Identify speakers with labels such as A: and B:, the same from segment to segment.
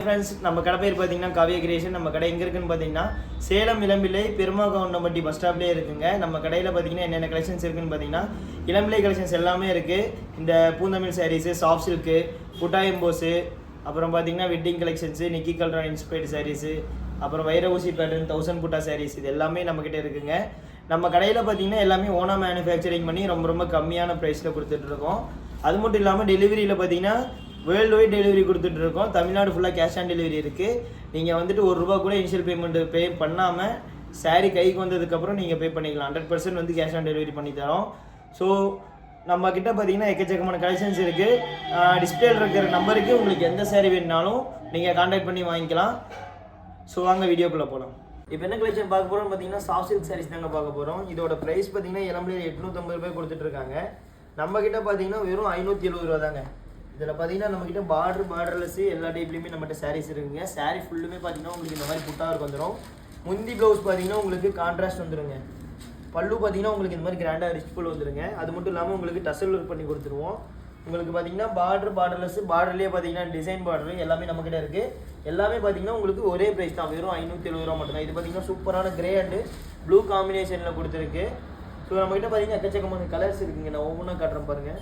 A: Friends, நம்ம கடை பேர் பார்த்தீங்கன்னா காவியா கிரியேஷன். நம்ம கடை எங்கே இருக்குன்னு பார்த்தீங்கன்னா சேலம் இளம்பிள்ளை பெருமாகவுண்டம்பட்டி பஸ் ஸ்டாப்லேயே இருக்குங்க. நம்ம கடையில் பார்த்தீங்கன்னா என்னென்ன கலெக்ஷன்ஸ் இருக்குன்னு பார்த்தீங்கன்னா இளம்பிள்ளை கலெக்ஷன்ஸ் எல்லாமே இருக்குது. இந்த பூந்தமிழ் சாரீஸு, சாஃப்ட் சில்க்கு, புட்டா எம்போஸு, அப்புறம் பார்த்தீங்கன்னா வெட்டிங் கலெக்ஷன்ஸு, நிக்கி கல்ரா இன்ஸ்பைர்டு சாரீஸு, அப்புறம் வைர ஊசி பேட்டர்ன் 1000 புட்டா சாரீஸ், இது எல்லாமே நம்மக்கிட்ட இருக்குங்க. நம்ம கடையில் பார்த்தீங்கன்னா எல்லாமே ஓனா மேனுஃபேக்சரிங் பண்ணி ரொம்ப ரொம்ப கம்மியான ப்ரைஸில் கொடுத்துட்ருக்கோம். அது மட்டும் இல்லாமல் டெலிவரியில் பார்த்தீங்கன்னா வேர்ல்டு வைட் டெலிவரி கொடுத்துட்ருக்கோம். தமிழ்நாடு ஃபுல்லாக கேஷ் ஆன் டெலிவரி இருக்குது. நீங்கள் வந்துட்டு ₹1 கூட இனிஷியல் பேமெண்ட்டு பே பண்ணாமல் சாரீ கைக்கு வந்ததுக்கப்புறம் நீங்கள் பே பண்ணிக்கலாம். 100% வந்து கேஷ் ஆன் டெலிவரி பண்ணி தரோம். ஸோ நம்மக்கிட்ட பார்த்தீங்கன்னா எக்கச்சக்கமான கலெக்ஷன்ஸ் இருக்குது. டிஸ்பிளேல இருக்கிற நம்பருக்கு உங்களுக்கு எந்த சாரீ வேணுனாலும் நீங்கள் கான்டாக்ட் பண்ணி வாங்கிக்கலாம். ஸோ வாங்க வீடியோக்குள்ளே போகலாம். இப்போ என்ன கலெக்ஷன் பார்க்க போகிறோம்னு பார்த்தீங்கன்னா சாஃப்ட் சில்க் சாரீஸ் தாங்க பார்க்க போகிறோம். இதோட ப்ரைஸ் பார்த்தீங்கன்னா இளம்பிள்ளை ₹850 கொடுத்துட்ருக்காங்க. நம்மக்கிட்ட பார்த்தீங்கன்னா வெறும் ₹570 தாங்க. இதில் பார்த்தீங்கன்னா நம்மக்கிட்ட பார்டர்லெஸ் எல்லா டைப்லையுமே நம்மகிட்ட சாரீஸ் இருக்குங்க. சாரீ ஃபுல்லுமே பார்த்தீங்கன்னா உங்களுக்கு இந்த மாதிரி புட்டாருக்கு வந்துடும். முந்தி ப்ளவுஸ் பார்த்தீங்கன்னா உங்களுக்கு கான்ட்ராஸ்ட் வந்துடுங்க. பல்லு பார்த்தீங்கன்னா உங்களுக்கு இந்த மாதிரி கிராண்டாக ரிச் பல்லு வந்துடுங்க. அது மட்டும் இல்லாமல் உங்களுக்கு டசல் ஒர்க் பண்ணி கொடுத்துருவோம். உங்களுக்கு பார்த்தீங்கன்னா பார்டர்லெஸ், பார்டர்லேயே பார்த்தீங்கன்னா டிசைன் பார்டர் எல்லாமே நம்மக்கிட்ட இருக்குது. எல்லாமே பார்த்தீங்கன்னா உங்களுக்கு ஒரே ப்ரைஸ் தான், வெறும் ₹570 மட்டும்தான். இது பார்த்தீங்கன்னா சூப்பரான கிரே அண்டு ப்ளூ காம்பினேஷனில் கொடுத்துருக்கு. ஸோ நம்மக்கிட்ட பார்த்தீங்கன்னா எக்கச்சக்கமான கலர்ஸ் இருக்குங்க. நான் ஒவ்வொன்றா காட்டுறேன் பாருங்கள்.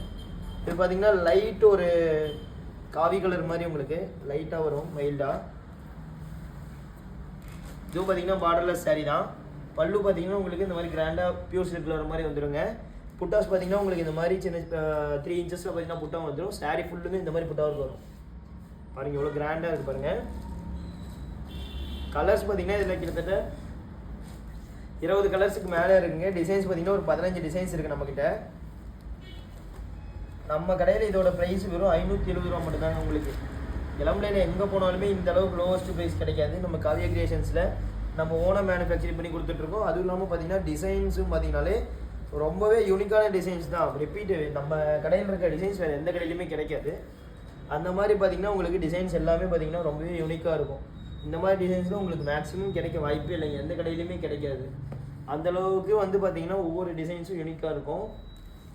A: இது பார்த்தீங்கன்னா லைட் ஒரு காவி கலர் மாதிரி உங்களுக்கு லைட்டாக வரும், மைல்டாக. இதுவும் பார்த்தீங்கன்னா பார்டர்லெஸ் சாரீ தான். பல்லு பார்த்தீங்கன்னா உங்களுக்கு இந்த மாதிரி கிராண்டாக பியூர் சில்க் கலர் மாதிரி வந்துடுங்க. புட்டாஸ் பார்த்தீங்கன்னா உங்களுக்கு இந்த மாதிரி சின்ன 3 இன்ச்சஸில் பார்த்தீங்கன்னா புட்டா வந்துடும். சாரீ ஃபுல்லுமே இந்த மாதிரி புட்டாவுக்கு வரும். பாருங்கள் எவ்வளோ கிராண்டாக இருக்குது பாருங்கள். கலர்ஸ் பார்த்தீங்கன்னா இதில் கிட்டத்தட்ட 20 கலர்ஸுக்கு மேலே இருக்குங்க. டிசைன்ஸ் பார்த்தீங்கன்னா ஒரு 15 டிசைன்ஸ் இருக்குது நம்மக்கிட்ட. நம்ம கடையில் இதோட ப்ரைஸ் வெறும் ₹570 மட்டும்தாங்க. உங்களுக்கு இளம்பிள்ளையில் எங்கே போனாலுமே இந்த அளவுக்கு லோவஸ்ட் ப்ரைஸ் கிடைக்காது. நம்ம காவியா கிரியேஷன்ஸில் நம்ம ஓனாக மேனுஃபேக்சரிங் பண்ணி கொடுத்துட்ருக்கோம். அதுவும் இல்லாமல் பார்த்தீங்கன்னா டிசைன்ஸும் பார்த்தீங்கன்னாலே ரொம்பவே யூனிக்கான டிசைன்ஸ் தான். ரிப்பீட்டு நம்ம கடையில் இருக்க டிசைன்ஸ் வேறு எந்த கடையிலுமே கிடைக்காது. அந்த மாதிரி பார்த்தீங்கன்னா உங்களுக்கு டிசைன்ஸ் எல்லாமே பார்த்தீங்கன்னா ரொம்பவே யூனிக்காக இருக்கும். இந்த மாதிரி டிசைன்ஸ்லாம் உங்களுக்கு மேக்ஸிமம் கிடைக்க வாய்ப்பே இல்லைங்க, எந்த கடையிலுமே கிடைக்காது. அந்தளவுக்கு வந்து பார்த்தீங்கன்னா ஒவ்வொரு டிசைன்ஸும் யூனிக்காக இருக்கும்.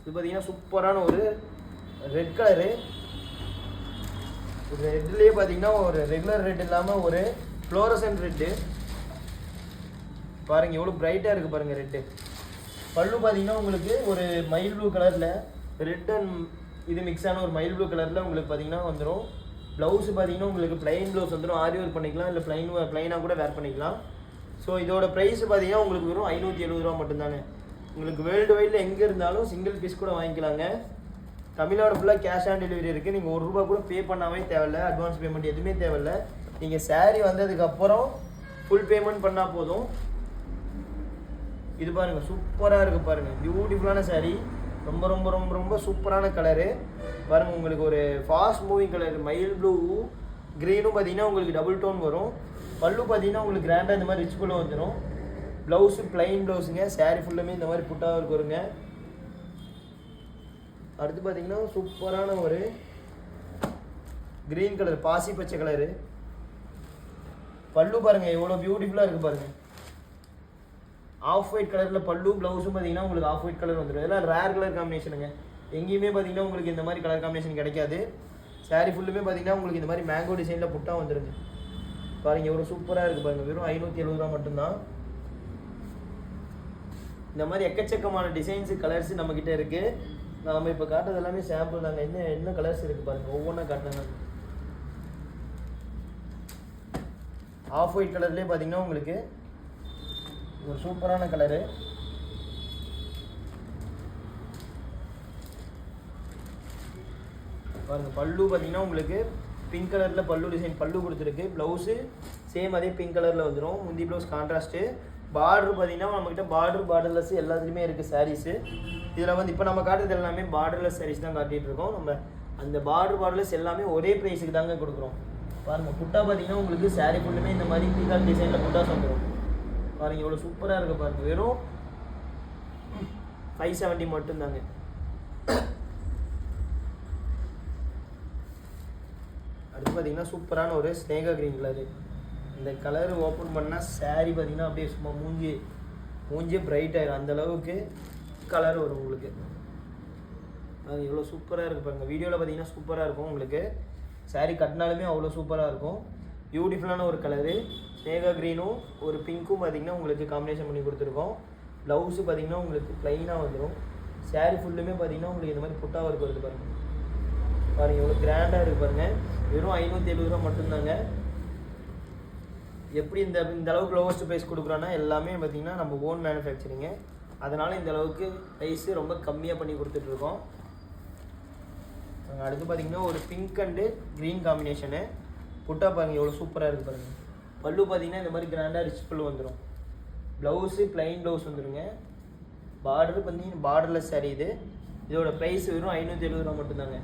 A: இது பார்த்தீங்கன்னா சூப்பரான ஒரு ரெட் கலரு. ரெட்லேயே பார்த்தீங்கன்னா ஒரு ரெகுலர் ரெட் இல்லாமல் ஒரு ஃப்ளோரசன்ட் ரெட்டு. பாருங்கள் எவ்வளோ பிரைட்டாக இருக்குது பாருங்கள் ரெட்டு. பல்லு பார்த்தீங்கன்னா உங்களுக்கு ஒரு மைல் ப்ளூ கலரில் ரெட் அண்ட் இது மிக்ஸான ஒரு மைல் ப்ளூ கலரில் உங்களுக்கு பார்த்தீங்கன்னா வந்துடும். ப்ளவுஸு பார்த்தீங்கன்னா உங்களுக்கு ப்ளைன் ப்ளவுஸ் வந்துடும். ஆரி ஒர்க் பண்ணிக்கலாம், இல்லை ப்ளைனாக கூட வேர் பண்ணிக்கலாம். ஸோ இதோட ப்ரைஸ் பார்த்தீங்கன்னா உங்களுக்கு வெறும் ₹570 மட்டும்தாங்க. உங்களுக்கு வேர்ல்டு வைடில் எங்கே இருந்தாலும் சிங்கிள் பீஸ் கூட வாங்கிக்கலாங்க. தமிழ்நாடு ஃபுல்லாக கேஷ் ஆன் டெலிவரி இருக்குது. நீங்கள் ₹1 கூட பே பண்ணாமே தேவையில்லை, அட்வான்ஸ் பேமெண்ட் எதுவுமே தேவையில்லை. நீங்கள் சாரீ வந்ததுக்கப்புறம் ஃபுல் பேமெண்ட் பண்ணால் போதும். இது பாருங்கள் சூப்பராக இருக்குது பாருங்கள், பியூட்டிஃபுல்லான சாரீ. ரொம்ப ரொம்ப ரொம்ப ரொம்ப சூப்பரான கலரு பாருங்கள். உங்களுக்கு ஒரு ஃபாஸ்ட் மூவிங் கலர் மயில் ப்ளூ க்ரீனும் பார்த்தீங்கன்னா உங்களுக்கு டபுள் டோன் வரும். பல்லு பார்த்தீங்கன்னா உங்களுக்கு கிராண்டாக இந்த மாதிரி ரிச் பல்லு வந்துடும். Blouse plain ப்ளவுஸுங்க. சாரீ ஃபுல்லுமே இந்த மாதிரி புட்டாக இருக்கு வருங்க. அடுத்து பார்த்தீங்கன்னா சூப்பரான ஒரு க்ரீன் கலர், பாசி பச்சை கலரு. பல்லு பாருங்கள் எவ்வளோ பியூட்டிஃபுல்லாக இருக்குது பாருங்கள். ஆஃப் ஒயிட் கலரில் பல்லு, ப்ளவுஸும் பார்த்தீங்கன்னா உங்களுக்கு ஆஃப் ஒயிட் கலர் வந்துடும். இதெல்லாம் ரேர் கலர் காம்பினேஷனுங்க. எங்கேயுமே பார்த்தீங்கன்னா உங்களுக்கு இந்த மாதிரி கலர் காம்பினேஷன் கிடைக்காது. சாரீ ஃபுல்லுமே பார்த்தீங்கன்னா உங்களுக்கு இந்த மாதிரி மேங்கோ டிசைனில் புட்டா வந்துடுங்க. பாருங்கள் எவ்வளோ சூப்பராக இருக்குது பாருங்கள். வெறும் ₹570 மட்டும்தான். இந்த மாதிரி எக்கச்சக்கமான டிசைன்ஸு கலர்ஸு நம்மக்கிட்ட இருக்குது. நாம் இப்போ காட்டுறது எல்லாமே சாம்பிள் தாங்க. என்ன கலர்ஸ் இருக்குது பாருங்கள், ஒவ்வொன்றா காட்டுறாங்க. ஆஃப் ஒயிட் கலர்லேயே பார்த்தீங்கன்னா உங்களுக்கு ஒரு சூப்பரான கலரு. பாருங்கள் பல்லு பார்த்தீங்கன்னா உங்களுக்கு பிங்க் கலரில் பல்லு டிசைன் பல்லு கொடுத்துருக்கு. ப்ளவுஸு சேம் அதே பிங்க் கலரில் வந்துடும். முந்தி ப்ளவுஸ் கான்ட்ராஸ்ட்டு. பார்டர் பார்த்தீங்கன்னா நம்மக்கிட்ட பார்டர்லெஸ் எல்லாத்துலேயுமே இருக்குது சாரீஸு. இதில் வந்து இப்போ நம்ம காட்டுறது எல்லாமே பார்டர்லெஸ் சாரீஸ் தான் காட்டிகிட்டு இருக்கோம். நம்ம அந்த பார்டர்லெஸ் எல்லாமே ஒரே ப்ரைஸுக்கு தாங்க கொடுக்குறோம். பாருங்கள் புட்டா பார்த்தீங்கன்னா உங்களுக்கு சாரீ ஃபுல்லுமே இந்த மாதிரி பீகாக் டிசைனில் புட்டாஸ் வந்துடும். பாருங்கள் எவ்வளோ சூப்பராக இருக்குது பாருங்கள். வெறும் ₹570 மட்டும்தாங்க. அடுத்து பார்த்தீங்கன்னா சூப்பரான ஒரு ஸ்னேகா க்ரீன் கலரு. இந்த கலர் ஓப்பன் பண்ணால் சாரீ பார்த்தீங்கன்னா அப்படியே சும்மா மூஞ்சியே பிரைட் ஆகிடும், அந்தளவுக்கு கலர் வரும் உங்களுக்கு. அது எவ்வளோ சூப்பராக இருக்குது பாருங்கள். வீடியோவில் பார்த்தீங்கன்னா சூப்பராக இருக்கும் உங்களுக்கு. சாரீ கட்டினாலுமே அவ்வளோ சூப்பராக இருக்கும். பியூட்டிஃபுல்லான ஒரு கலரு. ஸ்னேகா க்ரீனும் ஒரு பிங்க்கும் பார்த்தீங்கன்னா உங்களுக்கு காம்பினேஷன் பண்ணி கொடுத்துருக்கோம். ப்ளவுஸு பார்த்தீங்கன்னா உங்களுக்கு ப்ளைனாக வந்துடும். சாரீ ஃபுல்லுமே பார்த்தீங்கன்னா உங்களுக்கு இந்த மாதிரி புட்டா ஒர்க் வருது பாருங்கள். பாருங்கள் எவ்வளோ கிராண்டாக இருக்குது பாருங்கள். வெறும் 570 ரூபா மட்டும்தாங்க. எப்படி இந்த அளவுக்கு லோவஸ்ட் ப்ரைஸ் கொடுக்குறோன்னா எல்லாமே பார்த்தீங்கன்னா நம்ம ஓன் மேனுஃபேக்சரிங்கு. அதனால் இந்த அளவுக்கு ப்ரைஸு ரொம்ப கம்மியாக பண்ணி கொடுத்துட்ருக்கோம். அடுத்து பார்த்தீங்கன்னா ஒரு பிங்க் அண்டு க்ரீன் காம்பினேஷனு. புட்டா பாருங்கள் எவ்வளோ சூப்பராக இருக்குது பாருங்கள். பல்லு பார்த்தீங்கன்னா இந்த மாதிரி கிராண்டாக ரிச் பல்லு வந்துடும். ப்ளவுஸு ப்ளைன் ப்ளவுஸ் வந்துடுங்க. பார்டரு பார்த்தீங்கன்னா பார்டர்லெஸ் சாரீ இது. இதோட ப்ரைஸ் வெறும் 570 ரூபா மட்டும்தாங்க.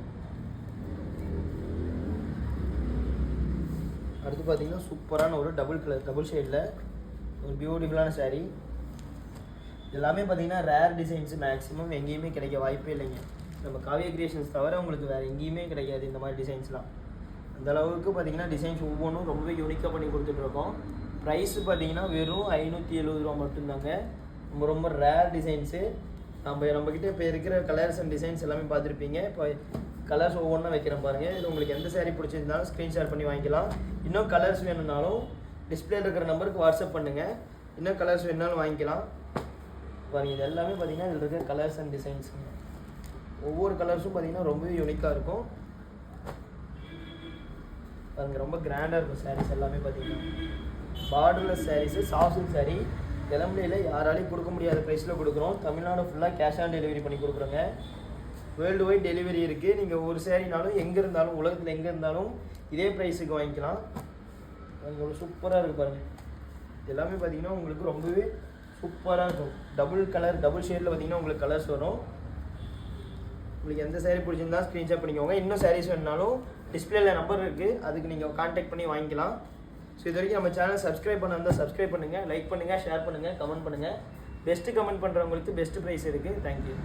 A: அடுத்து பார்த்தீங்கன்னா சூப்பரான ஒரு டபுள் ஷேடில் ஒரு பியூட்டிஃபுல்லான சாரீ. எல்லாமே பார்த்தீங்கன்னா ரேர் டிசைன்ஸு, மேக்ஸிமம் எங்கேயுமே கிடைக்க வாய்ப்பே இல்லைங்க. நம்ம காவியா கிரியேஷன்ஸ் தவிர உங்களுக்கு வேறு எங்கேயுமே கிடைக்காது இந்த மாதிரி டிசைன்ஸ்லாம். அந்தளவுக்கு பார்த்தீங்கன்னா டிசைன்ஸ் ஒவ்வொன்றும் ரொம்ப யூனிக்காக பண்ணி கொடுத்துட்ருக்கோம். ப்ரைஸு பார்த்தீங்கன்னா வெறும் 570 ரூபா மட்டும்தாங்க. ரொம்ப ரேர் டிசைன்ஸு. நம்மக்கிட்ட இப்போ இருக்கிற கலர்ஸ் அண்ட் டிசைன்ஸ் எல்லாமே பார்த்துருப்பீங்க. இப்போ கலர்ஸ் ஒவ்வொன்றா வைக்கிறேன் பாருங்கள். இது உங்களுக்கு எந்த சாரீ பிடிச்சிருந்தாலும் ஸ்க்ரீன்ஷாட் பண்ணி வாங்கிக்கலாம். இன்னும் கலர்ஸ் வேணும்னாலும் டிஸ்பிளேல இருக்கிற நம்பருக்கு வாட்ஸ்அப் பண்ணுங்கள். இன்னும் கலர்ஸ் வேணுனாலும் வாங்கிக்கலாம். பாருங்கள் இது எல்லாமே பார்த்தீங்கன்னா இதில் இருக்கிற கலர்ஸ் அண்ட் டிசைன்ஸ். ஒவ்வொரு கலர்ஸும் பார்த்தீங்கன்னா ரொம்பவே யூனிக்காக இருக்கும். பாருங்கள் ரொம்ப கிராண்டாக இருக்கும் சாரீஸ் எல்லாமே பார்த்தீங்கன்னா. Borderless saris, soft silk sari. இளம்பிள்ளையில் யாராலையும் கொடுக்க முடியாத ப்ரைஸில் கொடுக்குறோம். தமிழ்நாடு ஃபுல்லாக கேஷ் ஆன் டெலிவரி பண்ணி கொடுக்குறோங்க. வேர்ல்டு வைட் டெலிவரி இருக்குது. நீங்கள் ஒரு சாரீனாலும் எங்கே இருந்தாலும் உலகத்தில் எங்கே இருந்தாலும் இதே ப்ரைஸுக்கு வாங்கிக்கலாம். உங்களுக்கு சூப்பராக இருக்குது பாருங்கள். எல்லாமே பார்த்தீங்கன்னா உங்களுக்கு ரொம்பவே சூப்பராக இருக்கும். டபுள் ஷேடில் பார்த்தீங்கன்னா உங்களுக்கு கலர்ஸ் வரும். உங்களுக்கு எந்த சாரீ பிடிச்சிருந்தா ஸ்க்ரீன்ஷாட் பண்ணிக்கோங்க. இன்னும் சாரீஸ் வேணுனாலும் டிஸ்பிளேல நம்பர் இருக்குது, அதுக்கு நீங்கள் கான்டாக்ட் பண்ணி வாங்கிக்கலாம். ஸோ இது வரைக்கும் நம்ம சேனல் சப்ஸ்கிரைப் பண்ண இருந்தால் சப்ஸ்கிரைப் பண்ணுங்கள், லைக் பண்ணுங்கள், ஷேர் பண்ணுங்கள், கமெண்ட் பண்ணுங்கள். பெஸ்ட்டு கமெண்ட் பண்ணுறவங்களுக்கு பெஸ்ட்டு ப்ரைஸ் இருக்குது. தேங்க்யூ.